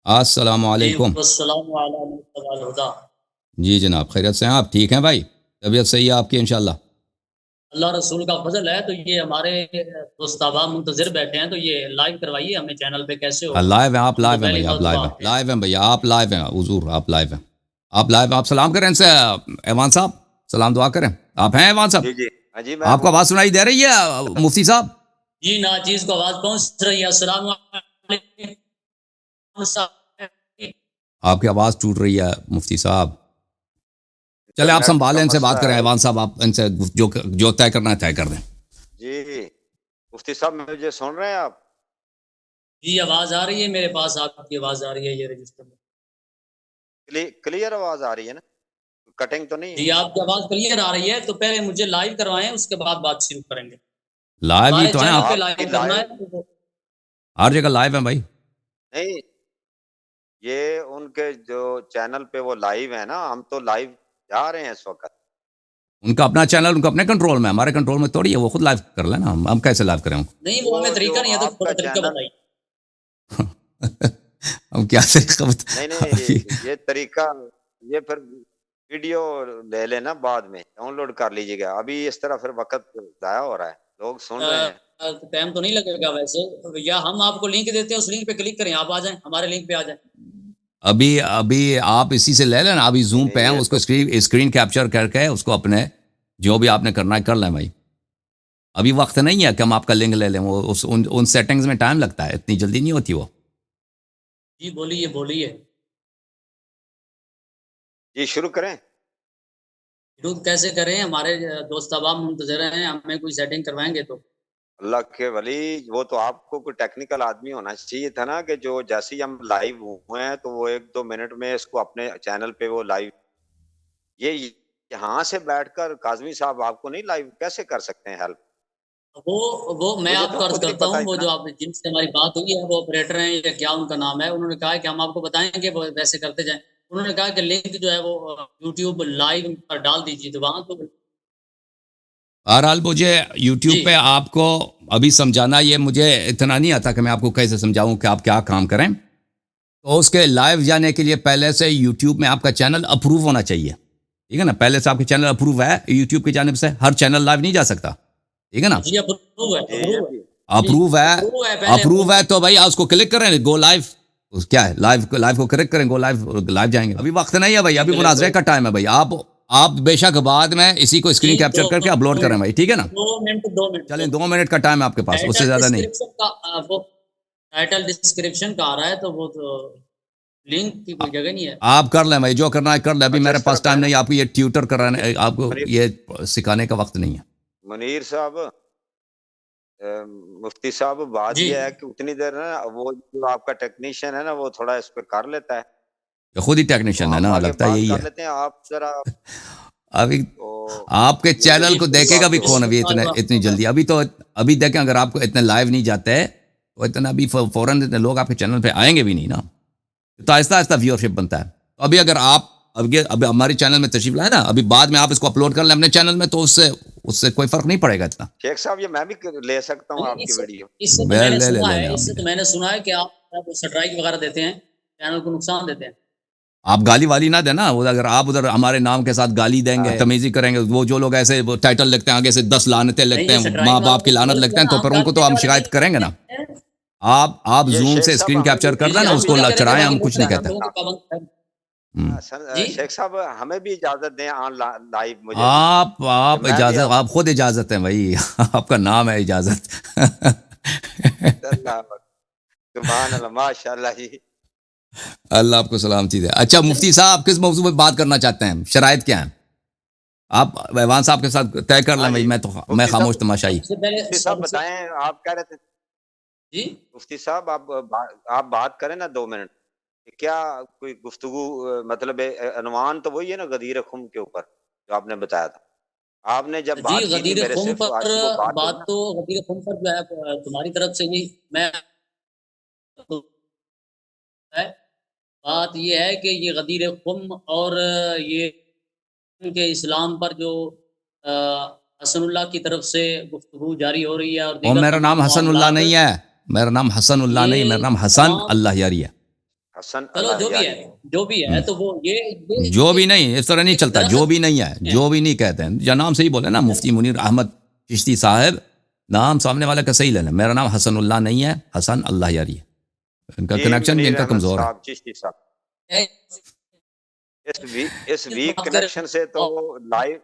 السلام جی علیکم. والسلام علی مصطفی الہدا۔ جی جناب، خیریت سے ہیں آپ؟ ٹھیک ہیں بھائی؟ طبیعت صحیح ہے آپ کی انشاءاللہ؟ اللہ رسول کا فضل ہے، تو یہ ہمارے دوست احباب منتظر بیٹھے ہیں، تو یہ لائیو کروائیے ہمیں چینل پہ، کیسے ہوگا؟ لائیو ہیں آپ؟ ہم تو لائیو ہیں پہلی بھائی، آپ لائیو مرتبہ ہیں؟ آتے ہیں۔ لائیو ہیں بھائی، آپ لائیو ہیں حضور، آپ لائیو ہیں؟ آپ لائیو ہیں؟ آپ سلام کریں ان سے، ایوان صاحب سلام دعا کریں. آپ ہیں ایوان صاحب؟ جی جی ہاں جی میں آپ کو ہوں. آواز سنائی دے رہی ہے مفتی صاحب؟ جی ناچیز کو آواز پہنچ رہی ہے۔ السلام علیکم صاحب۔ آپ کی آواز ٹوٹ رہی ہے مفتی صاحب. چلے آپ انٹرنیٹ سنبھالیں، کا ان سے مسئلہ بات کریں. ہے. ایوان صاحب آپ ان سے جو طے کرنا ہے طے کر دیں. جی مفتی صاحب مجھے سن رہے ہیں آپ؟ جی آواز آ رہی ہے میرے پاس، آپ کی آواز آ رہی ہے یہ رجسٹر میں۔ کلیئر آواز آ رہی ہے نا؟ کٹنگ تو نہیں ہے؟ جی آپ کی آواز کلیئر آ رہی ہے، تو پہلے مجھے لائیو کروائیں، اس کے بعد بات شروع کریں گے۔ لائیو ہی ہمارے تو ہیں چینل آپ، پہ آپ کی لائیو کرنا لائیو ہے۔ ہر جگہ لائیو ہیں بھائی. نہیں، یہ ان کے جو چینل پہ وہ لائیو ہے نا، ہم تو لائیو جا رہے ہیں اس وقت. ان کا اپنا چینل، ان کا اپنے کنٹرول میں، ہمارے کنٹرول میں تھوڑی ہے. وہ خود لائیو کر لینا، ہم کیسے لائیو کریں؟ نہیں وہ ہمیں وہ طریقہ جو نہیں ہے، تو آپ تھوڑا کا طریقہ چینل، بتائیے۔ ہم کیا طریقہ نہیں نہیں یہ طریقہ، یہ پھر ویڈیو لے لینا بعد میں ڈاؤن لوڈ کر لیجیے گا. ابھی اس طرح پھر وقت ضائع ہو رہا ہے، لوگ سن رہے ہیں. ٹائم تو نہیں لگے گا ویسے، یا ہم آپ کو لنک دیتے ہیں، اس لنک پہ کلک کریں، آپ آ جائیں ہمارے لنک پہ آ جائیں۔ ابھی آپ اسی سے لے لینا. ابھی زوم پہ ہیں، یہ اس کو تو اسکرین کیپچر کر کے اس کو اپنے جو بھی آپ نے کرنا ہے کر لیں بھائی. ابھی وقت نہیں ہے کہ ہم آپ کا لنک لے لیں. وہ ان سیٹنگز میں ٹائم لگتا ہے، اتنی جلدی نہیں ہوتی وہ. جی بولیے بولیے۔ جی شروع کریں. شروع کیسے کریں؟ ہمارے دوست احباب منتظر ہیں، ہمیں کوئی سیٹنگ کروائیں گے تو۔ اللہ کے ولی، وہ تو آپ کو کوئی ٹیکنیکل آدمی ہونا چاہیے تھا نا، کہ جو جیسے ہی ہم لائیو ہوئے ہیں تو وہ 1-2 منٹ میں اس کو اپنے چینل پہ وہ لائیو، یہ یہاں سے بیٹھ کر کاظمی صاحب آپ کو نہیں لائیو کیسے کر سکتے ہیں ہیلپ؟ وہ میں مجھے آپ تو کو عرض خود نہیں کرتا پتا ہوں، وہ اتنا. جو آپ جن سے ہماری بات ہوئی ہے، وہ آپریٹر ہیں یا کیا ان کا نام ہے، انہوں نے کہا کہ ہم آپ کو بتائیں گے، وہ ویسے کرتے جائیں۔ انہوں نے کہا کہ لنک جو ہے وہ یوٹیوب لائیو پر ڈال دیجیے، تو وہاں تو بہرحال مجھے یوٹیوب جی پہ آپ کو ابھی سمجھانا، یہ مجھے اتنا نہیں آتا کہ میں آپ کو کیسے سمجھاؤں کہ آپ کیا کام کریں. تو اس کے لائیو جانے کے لیے پہلے سے یوٹیوب میں آپ کا چینل اپروو ہونا چاہیے. ٹھیک ہے نا؟ پہلے سے آپ کا چینل اپروو ہے یوٹیوب کی جانب سے. ہر چینل لائیو نہیں جا سکتا. ٹھیک ہے نا؟ جی اپروو ہے، جی اپروو ہے۔ جی اپروو ہے. اپروو ہے پہلے اپروو ہے تو بھائی اس کو کلک کریں، گو لائیو. کیا ہے لائیو کو کلک کریں، گو لائیو، لائیو جائیں گے. ابھی وقت نہیں ہے بھائی، جی ابھی مناظرے کا ٹائم ہے بھائی. آپ بے شک بعد میں اسی کو جی اسکرین کیپچر کر کے اپلوڈ کریں بھائی. ٹھیک ہے نا؟ 2 منٹ 2 منٹ چلیں 2 منٹ کا ٹائم ہے آپ کے پاس، اس سے ٹائٹل زیادہ نہیں. ڈسکرپشن کا وہ ٹائٹل ڈسکرپشن کا آ رہا ہے، تو وہ تو لنک کی کوئی جگہ نہیں ہے۔ آپ کر لیں بھائی، جو کرنا ہے کر لیں. ابھی اچھا میرے اس طرح پاس ٹائم کریں نا نہیں، آپ کو یہ ٹیوٹر کرانے، آپ کو منیر یہ سکھانے کا وقت نہیں ہے. منیر صاحب، مفتی صاحب، بات جی یہ ہے کہ اتنی دیر نا وہ جو آپ کا ٹیکنیشین ہے نا، وہ تھوڑا اس پہ کر لیتا ہے، یہ خود ہی تو ٹیکنیشین ہے ہم نا، آگے لگتا ہے بات یہی کر ہے. لیتے ہیں. آپ ذرا ابھی تو آپ کے یہ جو چینل جی کو گفتگو دیکھے گا آپ بھی کی ہو کون رہی ابھی اتنی جلدی؟ ابھی دیکھیں، اگر آپ کو اتنے لائیو نہیں جاتے تو اتنا ابھی فوراً اتنے لوگ آپ کے چینل پہ آئیں گے بھی نہیں نا. تو آہستہ آہستہ ویورشپ بنتا ہے. تو ابھی اگر آپ ابھی ہمارے چینل میں تشریف لائے نا، ابھی بعد میں آپ اس کو اپلوڈ کر لیں اپنے چینل میں، تو اس سے کوئی فرق نہیں پڑے گا اتنا. شیخ صاحب، یہ میں بھی لے سکتا ہوں آپ کی اس ویڈیو؟ اس سے تو میں لے نے لے لے سنا لے ہے، لیں اس سے آپ. تو میں نے سنا ہے کہ آپ سٹرائک وغیرہ دیتے ہیں، چینل کو نقصان دیتے ہیں۔ آپ گالی والی نہ دینا. اگر آپ ادھر ہمارے نام کے ساتھ گالی دیں گے، تمیزی کریں گے، وہ جو لوگ ایسے ٹائٹل لکھتے ہیں آگے سے 10 لعنتیں نہیں لکھتے یہ ہیں، سٹرائک ماں والا باپ کی تو لعنت غلط لکھتے ہے ہیں، نا، تو ہم پھر ان کو گالی تو دینے ہم والے شکایت کریں گے نا. نہیں ہیں۔ آپ یہ زوم شیخ سے صاحب اسکرین ہمیں بھی کیپچر کر جی دیں نا، ہم اس بھی کو کیا کریں گے، چرائیں، باقی ہم لوگ کچھ کیا نہیں کہتے. لوگوں کے پابند ہیں۔ جی شیخ صاحب ہمیں بھی اجازت دیں آن لائیو، مجھے بھی، کہ آپ میں بھی اجازت، آؤں. آپ خود اجازت ہیں بھائی. آپ کا نام ہے اجازت. اللہ اکبر، سبحان اللہ، ماشاء اللہ جی. اللہ آپ کو سلامتی دے. اچھا مفتی صاحب، کس موضوع پہ بات کرنا چاہتے ہیں؟ شرائط کیا ہیں؟ آپ ایوان صاحب کے ساتھ طے کر لیں ہاں بھائی. جی میں مفتی صاحب، خاموش تماشائی. سب سے پہلے مفتی صاحب بتائیں، آپ کہہ رہے تھے. جی مفتی صاحب آپ بات کریں نا 2 منٹ. کیا کوئی گفتگو، مطلب عنوان تو وہی ہے نا، غدیر خم کے اوپر جو آپ نے بتایا تھا. آپ نے جب جی بات کی تھی غدیر میرے خم سے پر آج صبح بات ہوئی بات نا. تو غدیر خم پر جو ہے تمہاری طرف سے ہی میں ہے، بات یہ ہے کہ یہ غدیر خم اور یہ کے اسلام پر جو حسن اللہ کی طرف سے گفتگو جاری ہو رہی ہے، اور اور دیگر میرا نام تمام حسن اللہ معاملات، نہیں ہے. میرا نام حسن اللہ نہیں، میرا یہ نام حسن تمام اللہ یاری ہے. حسن چلو جو بھی ہے جو بھی ہے تو وہ یہ جو بھی نہیں اس طرح نہیں چلتا، جو بھی نہیں ہے جو بھی نہیں کہتے ہیں، یا نام صحیح بولے نا، مفتی منیر احمد چشتی صاحب، نام سامنے والے کا صحیح لینا. میرا نام حسن اللہ نہیں ہے، حسن اللہ یاری ہے. ان کا کنیکشن بھی ان کا کمزور ہے. چشتی صاحب اس ویک کنیکشن سے تو لائیو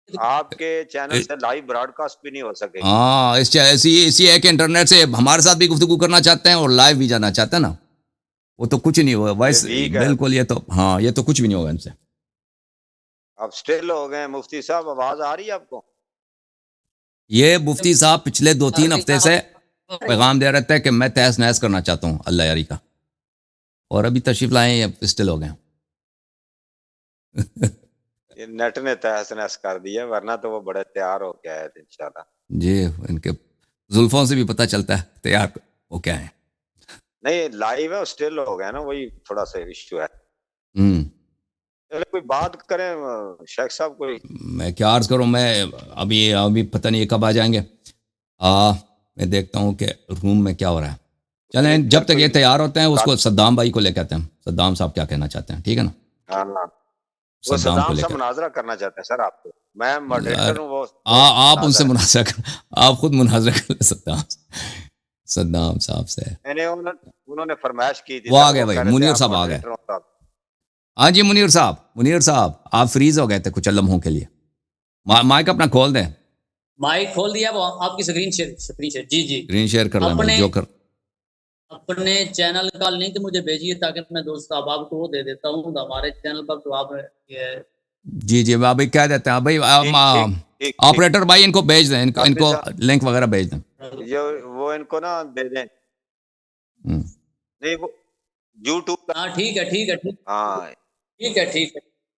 آپ کے چینل سے لائیو براڈ کاسٹ بھی نہیں ہو سکے. ہاں اسی ہے کہ انٹرنیٹ سے ہمارے ساتھ بھی گفتگو کرنا چاہتے ہیں اور لائیو بھی جانا چاہتے ہیں نا، وہ تو کچھ نہیں ہوگا وائس. بالکل یہ تو ہاں یہ تو کچھ بھی نہیں ہوگا ان سے. اب اسٹل ہو گئے مفتی صاحب، آواز آ رہی ہے آپ کو؟ یہ مفتی صاحب پچھلے 2-3 ہفتے سے پیغام دے رہتے ہیں کہ میں تہس نہس کرنا چاہتا ہوں اللہ یاری کا، اور ابھی تشریف لائے ہیں اسٹل ہو گئے. نیٹ نے تہس نہس کر دیا، ورنہ تو وہ بڑے تیار ہو کے آئے تھے انشاءاللہ. جی ان کے زلفوں سے بھی پتہ چلتا ہے تیار وہ کیا ہے. نہیں لائیو ہے، اسٹل ہو گیا نا، وہی تھوڑا سا ایشو ہے. کوئی بات کریں شیخ صاحب، کوئی میں کیا عرض کروں، میں ابھی پتہ نہیں کب آ جائیں گے. میں دیکھتا ہوں کہ روم میں کیا ہو رہا ہے. چلیں جب تک یہ تیار ہوتے ہیں اس کو صدام بھائی کو لے کے آتے ہیں. صدام صاحب کیا کہنا چاہتے ہیں، ٹھیک ہے نا؟ ہاں وہ صدام کو صدام لے سے کے مناظرہ کرنا چاہتے ہیں سر آپ کو. میں ماڈریٹر ہوں، وہ آپ ان سے مناظرہ کر، آپ خود مناظرہ کر لیں صدام صاحب سے. انہوں نے فرمائش کی تھی. وہ آ گئے بھائی، منیر صاحب آ گئے. ہاں جی منیر صاحب آپ فریز ہو گئے تھے کچھ لمحوں کے لیے. مائک اپنا کھول دیں. مائک کھول دیا، وہ آپ کی اسکرین شیئر. جی اسکرین شیئر کر لیں جو کر. اپنے چینل کا لنک مجھے بھیجیے تاکہ میں دوست احباب کو وہ دے دیتا ہوں ہمارے چینل پر. تو آپ جی ابھی کہہ دیتے ہیں بھائی، آپریٹر بھائی ان کو بھیج دیں، ان کو لنک وغیرہ بھیج دیں. وہ ان کو نا دے دیں. نہیں وہ یوٹیوب، ہاں ٹھیک ہے. ہاں ٹھیک ہے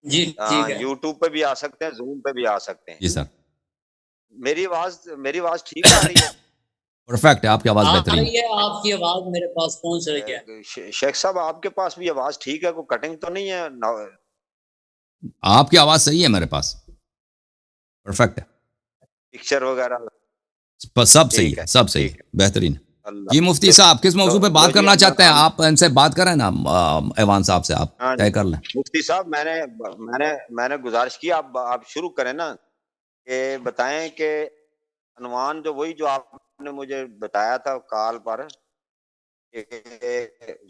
جی ٹھیک ہے. یوٹیوب پہ بھی آ سکتے ہیں، زوم پہ بھی آ سکتے ہیں. جی سر. میری آواز ٹھیک آ رہی ہے؟ پرفیکٹ ہے، آپ کی آواز بہترین ہے. آپ کی آواز میرے پاس پہنچ رہی ہے. شیخ صاحب آپ کے پاس بھی آواز ٹھیک ہے، کوئی کٹنگ تو نہیں ہے؟ آپ کی آواز صحیح ہے میرے پاس، پرفیکٹ ہے. پکچر وغیرہ سب صحیح ہے، سب صحیح ہے، بہترین. جی مفتی صاحب کس موضوع پہ بات کرنا چاہتے ہیں آپ؟ ان سے بات کریں نا، ایوان صاحب سے آپ طے کر لیں. مفتی صاحب میں نے گزارش کی آپ شروع کریں نا، کہ بتائیں کہ عنوان جو آپ نے مجھے بتایا تھا کال پر،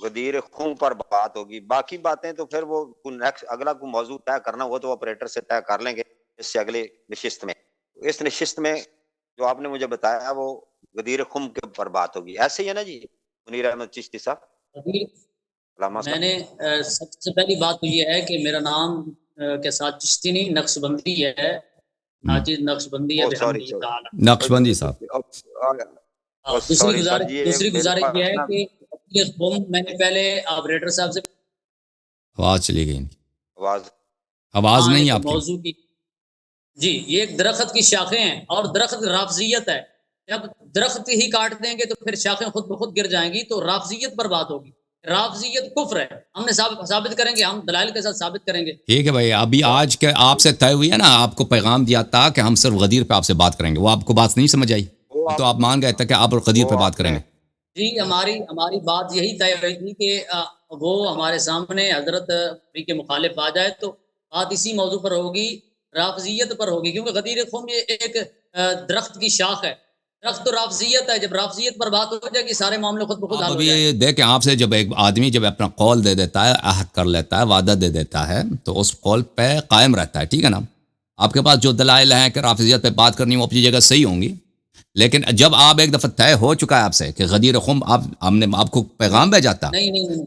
غدیر خون پر بات ہوگی. باقی باتیں تو پھر وہ اگلا کوئی موضوع طے کرنا وہ تو آپریٹر سے طے کر لیں گے اس سے اگلے نشست میں. اس نشست میں جو آپ نے مجھے بتایا وہ غدیر خم کے اوپر بات ہوگی، ایسے ہی ہے نا جی منیر احمد چشتی صاحب؟ میں نے سب سے پہلی بات تو یہ ہے کہ میرا نام کے ساتھ چشتی نہیں نقش بندی ہے، ناچیز نقش بندی ہے. نقش بندی صاحب. دوسری گزارش یہ ہے کہ میں نے پہلے آپریٹر صاحب سے آواز چلی گئی، آواز نہیں آپ موضوع کی. جی یہ ایک درخت کی شاخیں ہیں اور درخت رافضیت ہے. جب درخت ہی کاٹ دیں گے تو پھر شاخیں خود بخود گر جائیں گی، تو رافضیت پر بات ہوگی. رافضیت کفر ہے، ہم نے ثابت کریں گے، ہم دلائل کے ساتھ ثابت کریں گے. ٹھیک ہے بھائی. ابھی آج کے آپ سے طے ہوئی ہے نا، آپ کو پیغام دیا تھا کہ ہم صرف غدیر پہ آپ سے بات کریں گے، وہ آپ کو بات نہیں سمجھ آئی تو آپ مان گئے تھے کہ آپ غدیر پہ بات کریں گے. جی ہماری بات یہی طے ہوئی تھی کہ وہ ہمارے سامنے حضرت کے مخالف آ جائے تو بات اسی موضوع پر ہوگی، رافضیت پر ہوگی، کیونکہ غدیر خم یہ ایک درخت کی شاخ ہے. درخت تو رافضیت ہے، جب رافضیت پر بات ہو جائے گی سارے معاملے خود بخود حل ہو جائیں گے. دیکھیں آپ سے جب ایک آدمی جب اپنا قول دے دیتا ہے، عہد کر لیتا ہے، وعدہ دے دیتا ہے، تو اس قول پہ قائم رہتا ہے. ٹھیک ہے نا؟ آپ کے پاس جو دلائل ہیں کہ رافضیت پہ بات کرنی وہ اپنی جگہ صحیح ہوں گی، لیکن جب آپ ایک دفعہ طے ہو چکا ہے آپ سے کہ غدیر خم، ہم نے آپ کو پیغام بھیجا تھا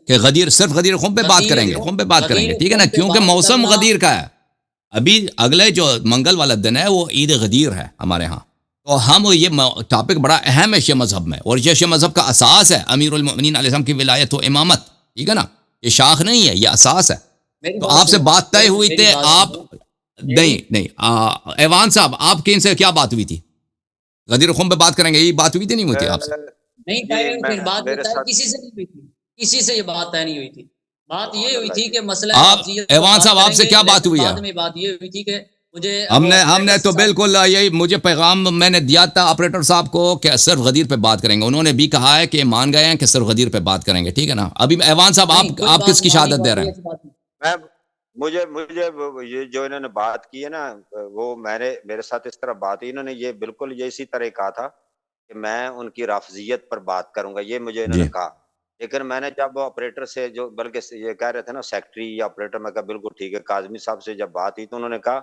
کہ صرف غدیر خم پہ بات کریں گے، خم پہ بات کریں گے. ٹھیک ہے نا؟ کیونکہ موسم غدیر کا ہے. ابھی اگلے جو منگل والا دن ہے وہ عید غدیر ہے ہمارے ہاں. تو ہم یہ ٹاپک بڑا اہم ہے شیعہ مذہب میں، اور یہ شیعہ مذہب کا اساس ہے امیر المؤمنین علیہ السلام کی ولایت و امامت. ٹھیک ہے نا؟ یہ شاخ نہیں ہے، یہ اساس ہے. تو آپ سے بات طے ہوئی تھی، آپ نہیں ایوان صاحب آپ کی ان سے کیا بات ہوئی تھی؟ غدیر خم پہ بات کریں گے، یہ بات ہوئی تھی نہیں ہوئی تھی آپ سے؟ نہیں بات کسی سے نہیں ہوئی تھی، کسی سے یہ بات طے نہیں ہوئی تھی. بات یہ ہوئی تھی کہ مسئلہ ایوان صاحب آپ سے کیا بات ہوئی ہے؟ بعد میں بات یہ ہوئی تھی کہ مجھے ہم نے operator تو صاحب- بالکل یہی مجھے پیغام میں نے دیا تھا آپریٹر صاحب کو کہ صرف غدیر پہ بات کریں گے. انہوں نے بھی کہا ہے کہ مان گئے ہیں کہ صرف غدیر پہ بات کریں گے. ٹھیک ہے نا. ابھی ایوان صاحب نہیں، کوئی آپ بات کس کی وہاں شہادت نہیں دے رہے ہیں؟ ایسی بات نہیں. میں مجھے یہ جو انہوں نے بات کی ہے نا وہ میرے ساتھ اس طرح بات ہوئی، انہوں نے یہ بالکل یہ اسی طرح کہا تھا کہ میں ان کی رافضیت پر بات کروں گا، یہ مجھے انہوں نے کہا. لیکن میں نے جب آپریٹر سے جو بلکہ یہ کہہ رہے تھے نا سیکٹری یا آپریٹر، میں کہا بالکل ٹھیک ہے. کاظمی صاحب سے جب بات ہوئی تو انہوں نے کہا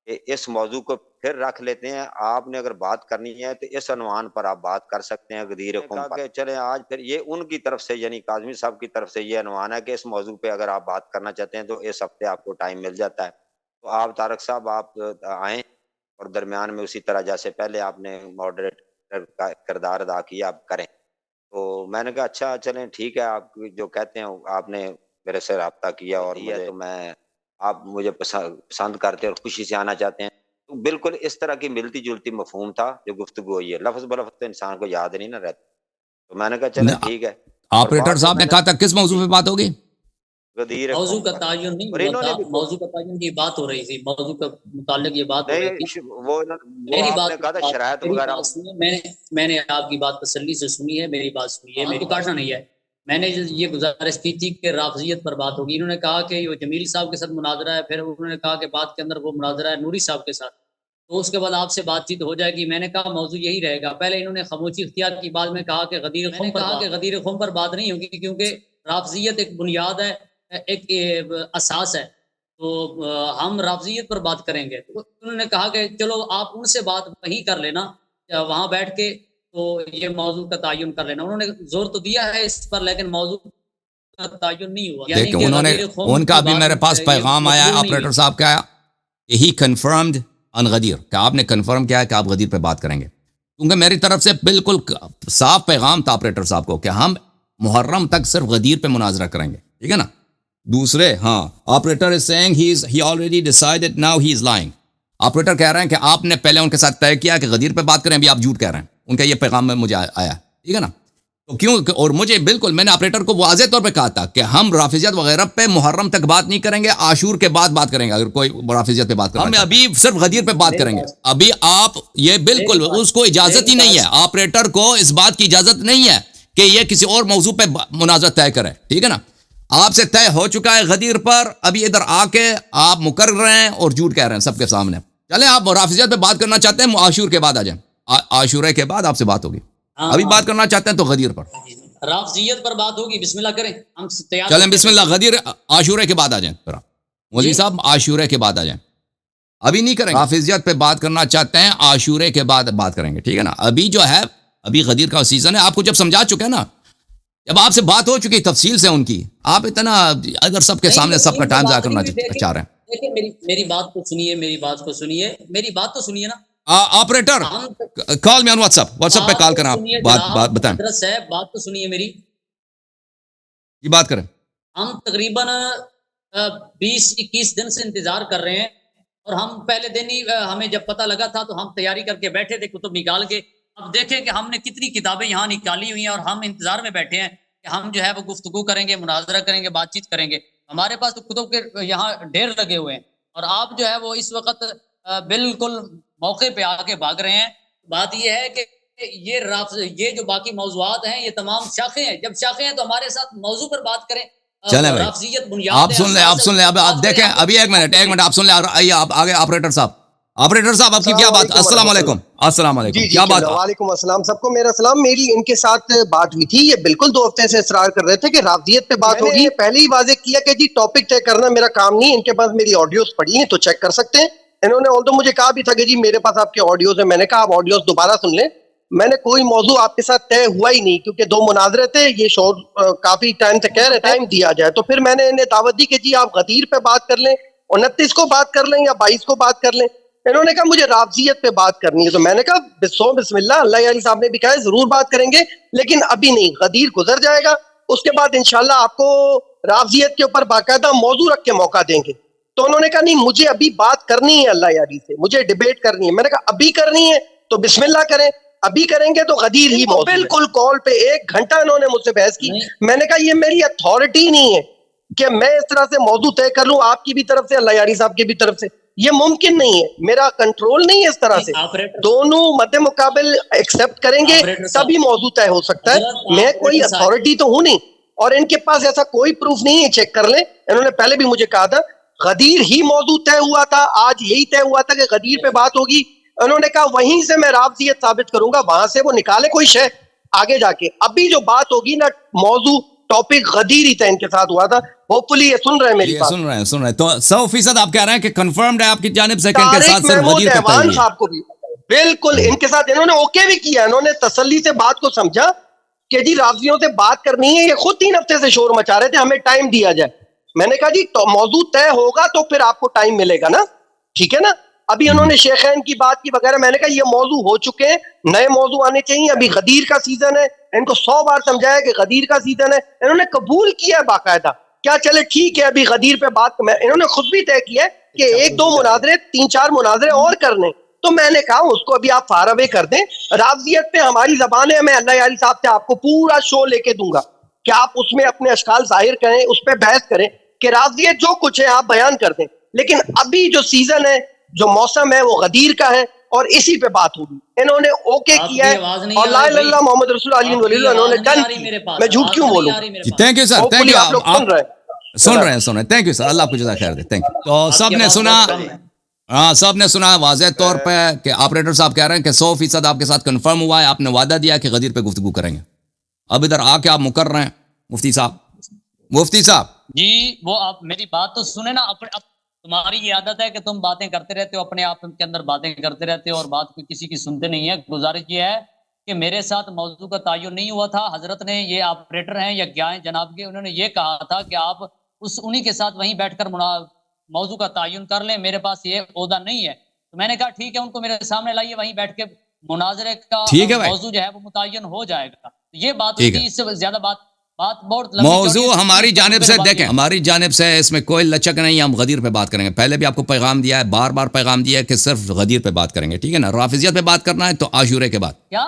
کہ اس موضوع کو پھر رکھ لیتے ہیں، آپ نے اگر بات کرنی ہے تو اس عنوان پر آپ بات کر سکتے ہیں غدیر قوم پر. چلے آج پھر یہ ان کی طرف سے یعنی کاظمی صاحب کی طرف سے یہ عنوان ہے کہ اس موضوع پہ اگر آپ بات کرنا چاہتے ہیں تو اس ہفتے آپ کو ٹائم مل جاتا ہے. تو آپ طارق صاحب آپ آئیں اور درمیان میں اسی طرح جیسے پہلے آپ نے ماڈریٹر کا کردار ادا کیا آپ کریں. تو میں نے کہا اچھا چلیں ٹھیک ہے، آپ جو کہتے ہیں آپ نے میرے سے رابطہ کیا اور تو میں آپ مجھے پسند کرتے اور خوشی سے آنا چاہتے ہیں. تو بالکل اس طرح کی ملتی جلتی مفہوم تھا جو گفتگو ہوئی ہے. لفظ بلفظ تو انسان کو یاد نہیں نہ رہتا. تو میں نے کہا چلیں ٹھیک ہے. آپریٹر صاحب نے کہا تھا کس موضوع پہ بات ہوگی؟ غدیر موضوع قوم کا پر. تعین نہیں اور ہوا انہوں تھا، نے بھی موضوع کا تعین کی بات ہو رہی تھی، موضوع کے متعلق یہ بات ہو رہی تھی. نہیں وہ میری آپ بات نے کہا تھا شرائط میری وغیرہ. بات سنیے، میں نے آپ کی بات تسلی سے سنی ہے، میری بات سنیے، میری کاٹنا نہیں ہے. میں نے یہ گزارش کی تھی کہ رافضیت پر بات ہوگی. انہوں نے کہا کہ یہ جمیل صاحب کے ساتھ مناظرہ ہے، پھر انہوں نے کہا کہ بات کے اندر وہ مناظرہ ہے نوری صاحب کے ساتھ، تو اس کے بعد آپ سے بات چیت ہو جائے گی. میں نے کہا موضوع یہی رہے گا. پہلے انہوں نے خاموشی اختیار کی، بعد میں کہا کہ غدیر قوم پر بات نہیں ہوگی کیونکہ رافضیت ایک بنیاد ہے، ایک اساس ہے، تو ہم رافضیت پر بات کریں گے. تو انہوں نے کہا کہ چلو آپ ان سے بات وہیں کر لینا وہاں بیٹھ کے، تو یہ موضوع کا تعین کر لینا. انہوں نے زور تو دیا ہے اس پر لیکن موضوع کا تعین نہیں ہوا. دیکھیں انہوں نے ان کا بھی میرے پاس پیغام آیا ہے آپریٹر صاحب کا، ہی کنفرمڈ ان غدیر کہ آپ نے کنفرم کیا ہے کہ آپ غدیر پہ بات کریں گے. کیونکہ میری طرف سے بالکل صاف پیغام تھا آپریٹر صاحب کو کہ ہم محرم تک صرف غدیر پہ مناظرہ کریں گے. ٹھیک ہے نا. دوسرے operator is seeing he already decided now he is lying. Operator کہہ رہے ہیں کہ آپ نے پہلے ان کے ساتھ طے کیا کہ غدیر پہ بات کریں، ابھی آپ جھوٹ کہہ رہے ہیں. ان کا یہ پیغام میں مجھے آیا. ٹھیک ہے نا. تو کیوں؟ اور مجھے بالکل میں نے آپریٹر کو واضح طور پہ کہا تھا کہ ہم رافضیت وغیرہ پہ محرم تک بات نہیں کریں گے، عاشور کے بعد بات کریں گے. اگر کوئی رافضیت پہ بات کریں ہم ابھی صرف غدیر پہ بات کریں گے. ابھی آپ یہ بالکل اس کو اجازت ہی نہیں ہے، آپریٹر کو اس بات کی اجازت نہیں ہے کہ یہ کسی اور موضوع پہ مناظرہ طے کرے. ٹھیک ہے نا. آپ سے طے ہو چکا ہے غدیر پر، ابھی ادھر آ کے آپ مکر رہے ہیں اور جھوٹ کہہ رہے ہیں سب کے سامنے. چلیں آپ رافضیت پہ بات کرنا چاہتے ہیں عاشور کے بعد آ جائیں، عاشورے کے بعد آپ سے بات ہوگی. ابھی بات کرنا چاہتے ہیں تو غدیر پر رافضیت پر بات ہوگی. بسم اللہ کریں، ہم تیار. چلیں بسم اللہ. غدیر عاشورے کے بعد آ جائیں. مولوی صاحب عاشورے کے بعد آ جائیں. ابھی نہیں کریں گے. رافضیت پہ بات کرنا چاہتے ہیں عاشورے کے بعد بات کریں گے. ٹھیک ہے نا. ابھی جو ہے ابھی غدیر کا سیزن ہے. آپ کو جب سمجھا چکے نا، جب آپ سے بات ہو چکی تفصیل سے ان کی، آپ اتنا اگر سب کے سامنے سب کا ٹائم ضائع کرنا چاہ رہے ہیں. دیکھیں میری بات کو سنیے، میری بات تو سنیے نا. آپریٹر کال میں آن واٹس ایپ پہ کال کریں. آپ بات بتائیں. حضرت صاحب بات تو سنیے میری. یہ بات کریں. ہم تقریباً 20-21 دن سے انتظار کر رہے ہیں، اور ہم پہلے دن ہی ہمیں جب پتہ لگا تھا تو ہم تیاری کر کے بیٹھے تھے کتب نکال کے. اب دیکھیں کہ ہم نے کتنی کتابیں یہاں نکالی ہوئی ہیں اور ہم انتظار میں بیٹھے ہیں کہ ہم جو ہے وہ گفتگو کریں گے، مناظرہ کریں گے، بات چیت کریں گے. ہمارے پاس تو کتب کے یہاں ڈھیر لگے ہوئے ہیں، اور آپ جو ہے وہ اس وقت بالکل موقع پہ آ کے بھاگ رہے ہیں. بات یہ ہے کہ یہ جو باقی موضوعات ہیں یہ تمام شاخیں ہیں. جب شاخیں ہیں تو ہمارے ساتھ موضوع پر بات کریں. چلیں بھائی آپ سن لیں اب دیکھیں ابھی ایک منٹ آپ سن لیں. آئیے آپ آگے آپریٹر صاحب آپ کی کیا بات. السلام علیکم. السلام علیکم. کیا بات. وعلیکم السلام. سب کو میرا سلام. میری ان کے ساتھ بات ہوئی تھی، یہ بالکل 2 ہفتے سے اصرار کر رہے تھے کہ رافضیت پہ بات ہوگی. پہلے ہی واضح کیا کہ جی ٹاپک طے کرنا میرا کام نہیں. ان کے پاس میری آڈیوز پڑی ہیں تو چیک کر سکتے ہیں. انہوں نے تو مجھے کہا بھی تھا کہ جی میرے پاس آپ کے آڈیوز ہیں. میں نے کہا آپ آڈیوز دوبارہ سن لیں. میں نے کوئی موضوع آپ کے ساتھ طے ہوا ہی نہیں کیونکہ 2 مناظرے تھے. یہ شو کافی ٹائم سے کہہ رہے ٹائم دیا جائے، تو پھر میں نے انہیں دعوت دی کہ جی آپ غدیر پہ بات کر لیں، 29 کو بات کر لیں یا 22 کو بات کر لیں. انہوں نے کہا مجھے رافضیت پہ بات کرنی ہے. تو میں نے کہا بسم اللہ، اللہ علی صاحب نے بھی کہا ضرور بات کریں گے لیکن ابھی نہیں. غدیر گزر جائے گا، اس کے بعد انشاءاللہ آپ کو رافضیت کے اوپر باقاعدہ موضوع رکھ کے موقع دیں گے. تو انہوں نے کہا نہیں مجھے ابھی بات کرنی ہے اللہ علی سے، مجھے ڈیبیٹ کرنی ہے. میں نے کہا ابھی کرنی ہے تو بسم اللہ کریں. ابھی کریں گے تو غدیر ہی موضوع. بالکل کال پہ 1 گھنٹہ انہوں نے مجھ سے بحث کی. میں نے کہا یہ میری اتھارٹی نہیں ہے کہ میں اس طرح سے موضوع طے کر لوں، آپ کی بھی طرف سے اللہ علی صاحب کی بھی طرف سے. یہ ممکن نہیں ہے, میرا کنٹرول نہیں ہے اس طرح سے. دونوں مد مقابل ایکسپٹ کریں گے تبھی موضوع طے ہو سکتا ہے. میں کوئی اتھارٹی تو ہوں نہیں, اور ان کے پاس ایسا کوئی پروف نہیں ہے, چیک کر لیں. انہوں نے پہلے بھی مجھے کہا تھا غدیر ہی موضوع طے ہوا تھا, آج یہی طے ہوا تھا کہ غدیر پہ بات ہوگی. انہوں نے کہا وہیں سے میں رافضیت ثابت کروں گا, وہاں سے وہ نکالے کوئی شے آگے جا کے. ابھی جو بات ہوگی نا, موضوع ٹاپک غدیر ہی تھا ان کے ساتھ ہوا تھا. ہوپفلی یہ سن رہے ہیں میری بات, سن رہے ہیں. تو 100% آپ کہہ رہے ہیں کہ کنفرمڈ ہے آپ کی جانب سے کہ ان کے طارق ساتھ صرف محمود غدیر پہ ایوان طے صاحب کو بھی بالکل ان کے ساتھ انہوں نے اوکے بھی کیا. انہوں نے تسلی سے بات کو سمجھا کہ جی رافضیوں سے بات کرنی ہے. یہ خود 3 ہفتے سے شور مچا رہے تھے ہمیں ٹائم دیا جائے. میں نے کہا جی موضوع طے ہوگا تو پھر آپ کو ٹائم ملے گا نا, ٹھیک ہے نا. ابھی انہوں نے شیخین کی بات کی وغیرہ, میں نے کہا یہ موضوع ہو چکے ہیں, نئے موضوع آنے چاہیے. ابھی غدیر کا سیزن ہے, ان کو 100 بار سمجھایا کہ غدیر کا سیزن ہے. انہوں نے قبول کیا ہے باقاعدہ, کیا چلے ٹھیک ہے ابھی غدیر پہ بات. انہوں نے خود بھی طے کیا ہے کہ 1-2 مناظرے 3-4 مناظرے اور کرنے. تو میں نے کہا اس کو ابھی آپ فار اوے کر دیں. رافضیت پہ ہماری زبان ہے, میں اللہ یاری صاحب سے آپ کو پورا شو لے کے دوں گا کہ آپ اس میں اپنے اشکال ظاہر کریں, اس پہ بحث کریں کہ رافضیت جو کچھ ہے آپ بیان کر دیں. لیکن ابھی جو سیزن ہے, جو موسم ہے, وہ غدیر کا ہے اور اسی پہ بات ہوگی. انہوں نے اوکے کیا ہے, اور لا الہ الا اللہ محمد رسول اللہ علیہ وسلم انہوں نے ڈن کی. میں جھوٹ کیوں بولوں. Thank you sir, thank Hopefully you. آپ لوگ سن رہے ہیں. سن رہے ہیں. تھینک یو سر, اللہ آپ کو جزاک خیر دے. Thank you. تو سب نے سنا, ہاں سب نے سنا واضح طور پہ کہ آپریٹر صاحب کہہ رہے ہیں کہ 100% آپ کے ساتھ کنفرم ہوا ہے, آپ نے وعدہ دیا کہ غدیر پہ گفتگو کریں گے. اب ادھر آ کے آپ مکر رہے ہیں مفتی صاحب. مفتی صاحب جی وہ آپ میری بات تو سنیں نا. اپنے تمہاری یہ عادت ہے کہ تم باتیں کرتے رہتے ہو, اپنے آپ کے اندر باتیں کرتے رہتے ہو اور بات کوئی کسی کی سنتے نہیں ہے. گزارش یہ ہے کہ میرے ساتھ موضوع کا تعین نہیں ہوا تھا. حضرت نے, یہ آپریٹر ہیں یا کیا ہیں جناب کے, انہوں نے یہ کہا تھا کہ آپ انہی کے ساتھ وہیں بیٹھ کر موضوع کا تعین کر لیں. میرے پاس یہ عہدہ نہیں ہے. تو میں نے کہا ٹھیک ہے, ان کو میرے سامنے لائیے, وہیں بیٹھ کے مناظرے کا موضوع جو ہے وہ متعین ہو جائے گا. یہ بات ہوئی تھی, اس سے زیادہ بات بہت موضوع ہماری جانب سے دیکھیں, ہماری جانب سے اس میں کوئی لچک نہیں. ہم غدیر پہ بات کریں گے. پہلے بھی آپ کو پیغام دیا ہے, بار بار پیغام دیا ہے کہ صرف غدیر پہ بات کریں گے, ٹھیک ہے نا. رافضیت پہ بات کرنا ہے تو عاشورے کے بعد. کیا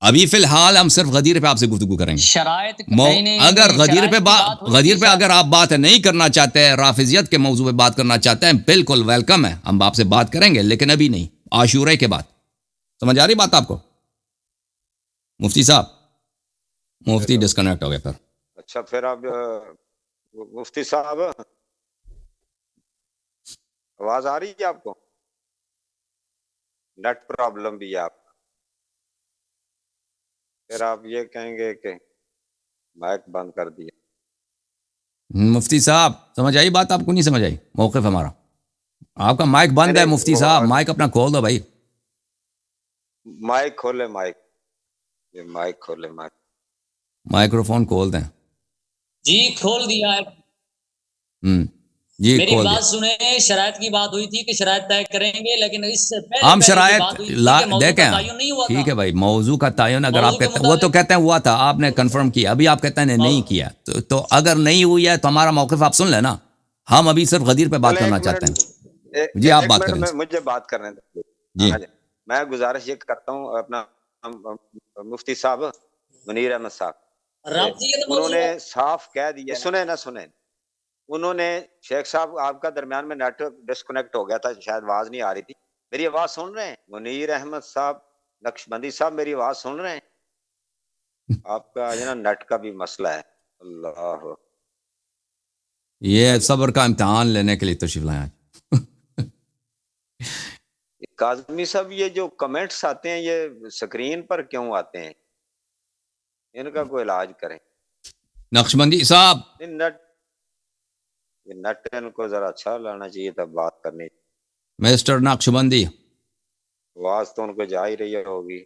ابھی فی الحال ہم صرف غدیر پہ آپ سے گفتگو کریں گے. شرائط اگر غدیر پہ اگر آپ بات نہیں کرنا چاہتے ہیں, رافضیت کے موضوع پہ بات کرنا چاہتے ہیں, بالکل ویلکم ہے, ہم آپ سے بات کریں گے, لیکن ابھی نہیں, عاشورے کے بعد. سمجھ آ رہی بات آپ کو مفتی صاحب؟ مفتی ڈسکنیکٹ ہو گیا پھر. اچھا پھر اب مفتی صاحب آواز آ رہی ہے آپ کو؟ نیٹ پرابلم بھی ہے آپ کا. پھر آپ یہ کہیں گے کہ مائک بند کر دیا. مفتی صاحب سمجھ آئی بات آپ کو؟ نہیں سمجھ آئی؟ موقف ہمارا, آپ کا مائک بند ہے مفتی صاحب, مائک اپنا کھول دو بھائی. مائک کھولے, مائک یہ مائک کھولے, مائکرو فون کھول دیں. جی کھول دیا ہے. جی میری کھول بات دیا. سنیں, شرائط کی بات ہوئی تھی کہ شرائط طے کریں گے, لیکن اس سے پہلے ہم شرائط دیکھیں, نہیں ہوا ٹھیک ہے بھائی, موضوع کا تعین اگر آپ کہتے ہیں, وہ تو کہتے ہیں ہوا تھا, آپ نے کنفرم کیا, ابھی آپ کہتے ہیں نہیں کیا, تو اگر نہیں ہوئی ہے تو ہمارا موقف آپ سن لیں نا. ہم ابھی صرف غدیر پہ بات کرنا چاہتے ہیں. جی آپ بات کریں. مجھے بات کرنے دیں. جی میں گزارش یہ کرتا ہوں اپنا مفتی صاحب منیر احمد صاحب, انہوں نے صاف کہہ دیا, سنیں نہ سنیں, انہوں نے شیخ صاحب آپ کا درمیان میں نیٹ ورک ڈسکنیکٹ ہو گیا تھا, شاید آواز نہیں آ رہی تھی. میری آواز سن رہے ہیں منیر احمد صاحب, نقشبندی صاحب, میری آواز سن رہے ہیں؟ آپ کا جو نا نیٹ کا بھی مسئلہ ہے. اللہ, یہ صبر کا امتحان لینے کے لیے تشریف لائے آج. کاظمی صاحب یہ جو کمنٹس آتے ہیں یہ سکرین پر کیوں آتے ہیں؟ ان کا کوئی علاج کریں. نقشبندی صاحب نیٹ ان کو ذرا اچھا لانا چاہیے تھا بات کرنی. مسٹر نقشبندی, آواز تو ان کو جا ہی رہی ہوگی,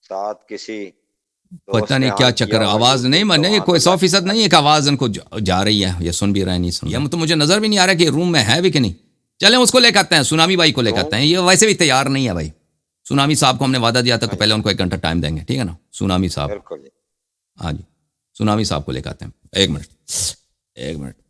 ساتھ کسی پتہ نہیں کیا چکر ہے, آواز نہیں مانے, یہ کوئی 100% نہیں ہے کہ آواز ان کو جا رہی ہے, یہ سن بھی رہے نہیں سن, یہ تو مجھے نظر بھی نہیں آ رہا کہ روم میں ہے بھی کہ نہیں. چلیں اس کو لے کے آتے ہیں, سونامی بھائی کو لے کے آتے ہیں. یہ ویسے بھی تیار نہیں ہے بھائی. سونامی صاحب کو ہم نے وعدہ دیا تھا کہ پہلے ان کو 1 گھنٹہ ٹائم دیں گے, ٹھیک ہے نا. سونامی صاحب, ہاں جی, سونامی صاحب کو لے کے آتے ہیں. ایک منٹ